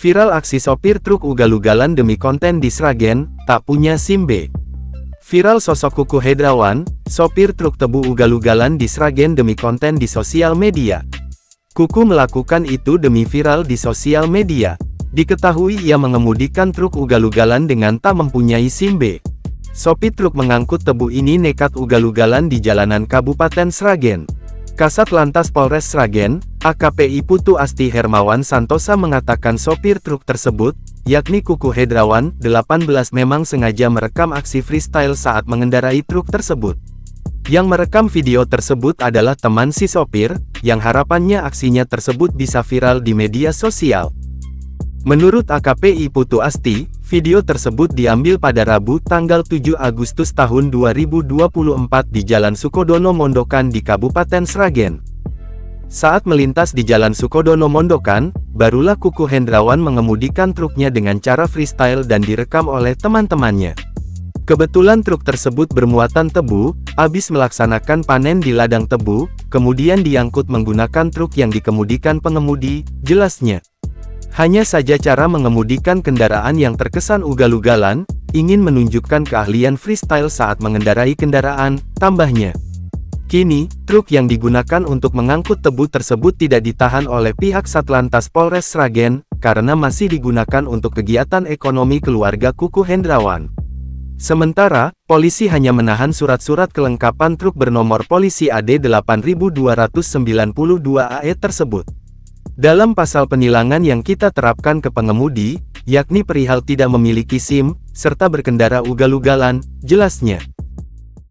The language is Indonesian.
Viral aksi sopir truk ugal-ugalan demi konten di Sragen, tak punya SIM B. Viral sosok Kuku Hendrawan, sopir truk tebu ugal-ugalan di Sragen demi konten di sosial media. Kuku melakukan itu demi viral di sosial media. Diketahui ia mengemudikan truk ugal-ugalan dengan tak mempunyai SIM B. Sopir truk mengangkut tebu ini nekat ugal-ugalan di jalanan Kabupaten Sragen. Kasat Lantas Polres Sragen, AKP Putu Asti Hermawan Santosa mengatakan sopir truk tersebut, yakni Kuku Hendrawan, 18 memang sengaja merekam aksi freestyle saat mengendarai truk tersebut. Yang merekam video tersebut adalah teman si sopir, yang harapannya aksinya tersebut bisa viral di media sosial. Menurut AKP Putu Asti, video tersebut diambil pada Rabu tanggal 7 Agustus tahun 2024 di Jalan Sukodono Mondokan di Kabupaten Sragen. Saat melintas di Jalan Sukodono Mondokan, barulah Kuku Hendrawan mengemudikan truknya dengan cara freestyle dan direkam oleh teman-temannya. Kebetulan truk tersebut bermuatan tebu, habis melaksanakan panen di ladang tebu, kemudian diangkut menggunakan truk yang dikemudikan pengemudi, jelasnya. Hanya saja cara mengemudikan kendaraan yang terkesan ugal-ugalan, ingin menunjukkan keahlian freestyle saat mengendarai kendaraan, tambahnya. Kini, truk yang digunakan untuk mengangkut tebu tersebut tidak ditahan oleh pihak Satlantas Polres Sragen, karena masih digunakan untuk kegiatan ekonomi keluarga Kuku Hendrawan. Sementara, polisi hanya menahan surat-surat kelengkapan truk bernomor polisi AD 8292 AE tersebut. Dalam pasal penilangan yang kita terapkan ke pengemudi, yakni perihal tidak memiliki SIM, serta berkendara ugal-ugalan, jelasnya.